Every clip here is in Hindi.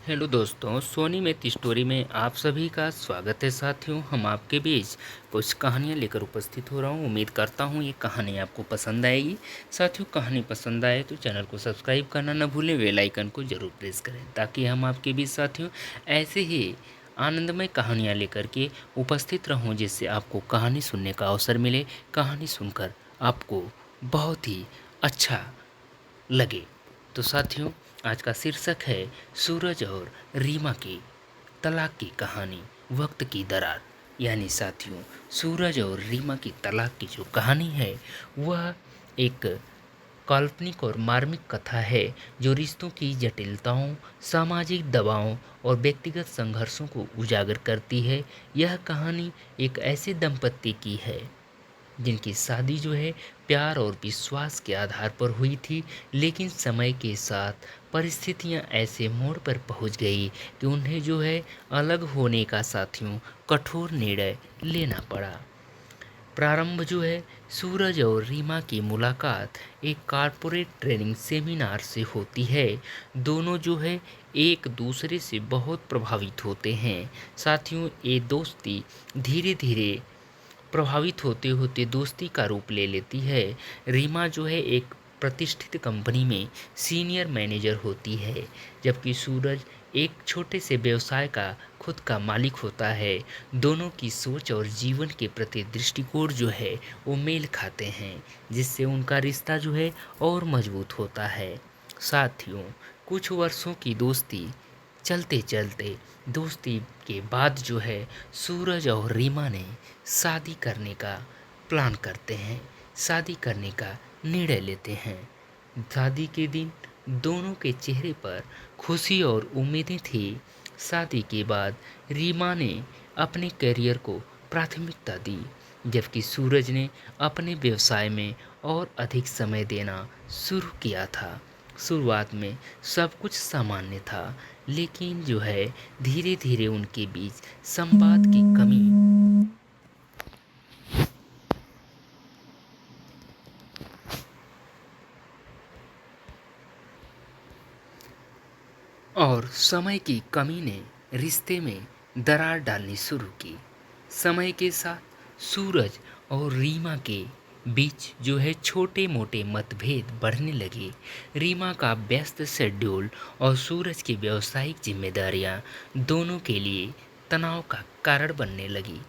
हेलो दोस्तों, सोनी मैथ स्टोरी में आप सभी का स्वागत है। साथियों, हम आपके बीच कुछ कहानियाँ लेकर उपस्थित हो रहा हूँ। उम्मीद करता हूँ ये कहानी आपको पसंद आएगी। साथियों, कहानी पसंद आए तो चैनल को सब्सक्राइब करना न भूलें, बेल आइकन को ज़रूर प्रेस करें ताकि हम आपके बीच साथियों ऐसे ही आनंदमय कहानियाँ लेकर के उपस्थित रहूँ, जिससे आपको कहानी सुनने का अवसर मिले, कहानी सुनकर आपको बहुत ही अच्छा लगे। तो साथियों, आज का शीर्षक है सूरज और रीमा की तलाक की कहानी, वक्त की दरार। यानी साथियों, सूरज और रीमा की तलाक की जो कहानी है वह एक काल्पनिक और मार्मिक कथा है जो रिश्तों की जटिलताओं, सामाजिक दबावों और व्यक्तिगत संघर्षों को उजागर करती है। यह कहानी एक ऐसे दंपत्ति की है जिनकी शादी जो है प्यार और विश्वास के आधार पर हुई थी, लेकिन समय के साथ परिस्थितियां ऐसे मोड़ पर पहुंच गई कि उन्हें जो है अलग होने का साथियों कठोर निर्णय लेना पड़ा। प्रारंभ जो है सूरज और रीमा की मुलाकात एक कारपोरेट ट्रेनिंग सेमिनार से होती है। दोनों जो है एक दूसरे से बहुत प्रभावित होते हैं। साथियों, ये दोस्ती धीरे धीरे प्रभावित होते होते दोस्ती का रूप ले लेती है। रीमा जो है एक प्रतिष्ठित कंपनी में सीनियर मैनेजर होती है, जबकि सूरज एक छोटे से व्यवसाय का खुद का मालिक होता है। दोनों की सोच और जीवन के प्रति दृष्टिकोण जो है वो मेल खाते हैं, जिससे उनका रिश्ता जो है और मजबूत होता है। साथियों, कुछ वर्षों की दोस्ती चलते चलते दोस्ती के बाद जो है सूरज और रीमा ने शादी करने का प्लान करते हैं, शादी करने का निर्णय लेते हैं। शादी के दिन दोनों के चेहरे पर खुशी और उम्मीदें थी। शादी के बाद रीमा ने अपने करियर को प्राथमिकता दी, जबकि सूरज ने अपने व्यवसाय में और अधिक समय देना शुरू किया था। शुरुआत में सब कुछ सामान्य था, लेकिन जो है धीरे धीरे उनके बीच संवाद की कमी और समय की कमी ने रिश्ते में दरार डालनी शुरू की। समय के साथ सूरज और रीमा के बीच जो है छोटे मोटे मतभेद बढ़ने लगे। रीमा का व्यस्त शेड्यूल और सूरज की व्यावसायिक जिम्मेदारियां दोनों के लिए तनाव का कारण बनने लगी।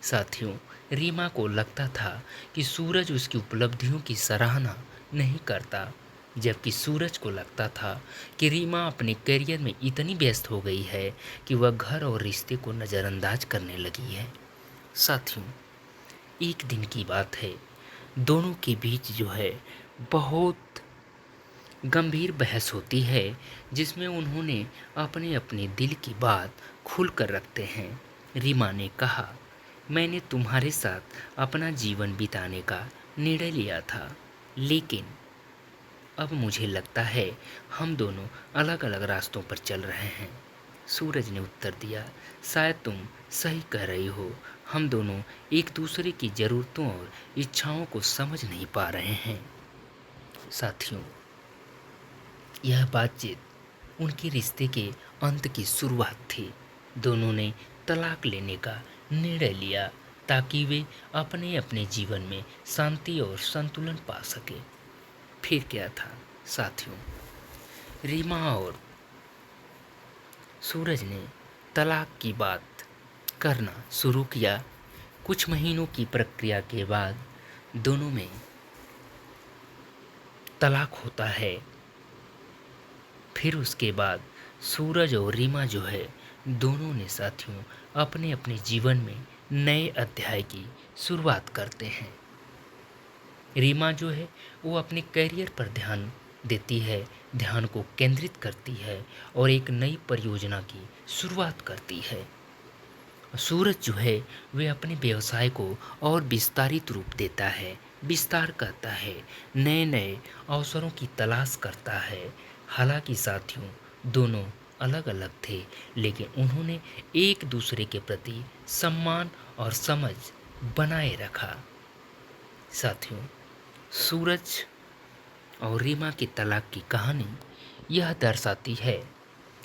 साथियों, रीमा को लगता था कि सूरज उसकी उपलब्धियों की सराहना नहीं करता, जबकि सूरज को लगता था कि रीमा अपने करियर में इतनी व्यस्त हो गई है कि वह घर और रिश्ते को नज़रअंदाज करने लगी है। साथियों, एक दिन की बात है, दोनों के बीच जो है बहुत गंभीर बहस होती है, जिसमें उन्होंने अपने अपने दिल की बात खुलकर रखते हैं। रीमा ने कहा, मैंने तुम्हारे साथ अपना जीवन बिताने का निर्णय लिया था, लेकिन अब मुझे लगता है हम दोनों अलग अलग रास्तों पर चल रहे हैं। सूरज ने उत्तर दिया, शायद तुम सही कह रही हो। हम दोनों एक दूसरे की ज़रूरतों और इच्छाओं को समझ नहीं पा रहे हैं। साथियों, यह बातचीत उनके रिश्ते के अंत की शुरुआत थी। दोनों ने तलाक लेने का निर्णय लिया ताकि वे अपने अपने जीवन में शांति और संतुलन पा सके। फिर क्या था साथियों, रीमा और सूरज ने तलाक की बात करना शुरू किया। कुछ महीनों की प्रक्रिया के बाद दोनों में तलाक होता है। फिर उसके बाद सूरज और रीमा जो है दोनों ने साथियों अपने अपने जीवन में नए अध्याय की शुरुआत करते हैं। रीमा जो है वो अपने करियर पर ध्यान देती है, ध्यान को केंद्रित करती है और एक नई परियोजना की शुरुआत करती है। सूरज जो है वे अपने व्यवसाय को और विस्तारित रूप देता है, विस्तार करता है, नए नए अवसरों की तलाश करता है। हालांकि साथियों, दोनों अलग अलग थे, लेकिन उन्होंने एक दूसरे के प्रति सम्मान और समझ बनाए रखा। साथियों, सूरज और रीमा की तलाक की कहानी यह दर्शाती है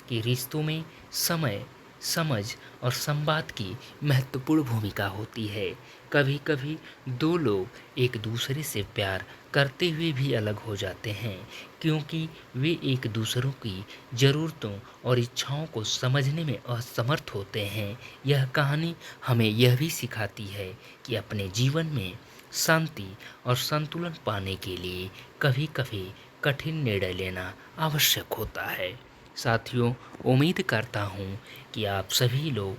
कि रिश्तों में समय, समझ और संवाद की महत्वपूर्ण भूमिका होती है। कभी कभी दो लोग एक दूसरे से प्यार करते हुए भी अलग हो जाते हैं, क्योंकि वे एक दूसरों की ज़रूरतों और इच्छाओं को समझने में असमर्थ होते हैं। यह कहानी हमें यह भी सिखाती है कि अपने जीवन में शांति और संतुलन पाने के लिए कभी कभी कठिन निर्णय लेना आवश्यक होता है। साथियों, उम्मीद करता हूँ कि आप सभी लोग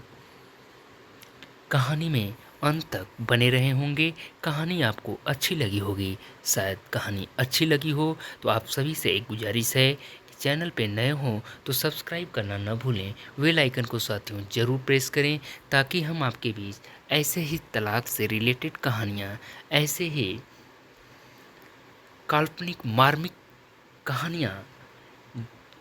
कहानी में अंत तक बने रहे होंगे। कहानी आपको अच्छी लगी होगी। शायद कहानी अच्छी लगी हो तो आप सभी से एक गुजारिश है कि चैनल पे नए हो तो सब्सक्राइब करना न भूलें। बेल आइकन को साथियों ज़रूर प्रेस करें, ताकि हम आपके बीच ऐसे ही तलाक से रिलेटेड कहानियाँ, ऐसे ही काल्पनिक मार्मिक कहानियाँ,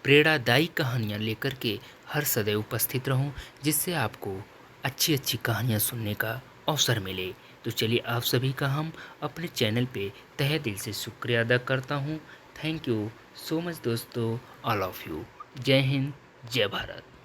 प्रेरणादायी कहानियाँ लेकर के हर सदैव उपस्थित रहूं, जिससे आपको अच्छी अच्छी कहानियाँ सुनने का अवसर मिले। तो चलिए, आप सभी का हम अपने चैनल पे तहे दिल से शुक्रिया अदा करता हूँ। थैंक यू सो मच दोस्तों, ऑल ऑफ यू। जय हिंद, जय भारत।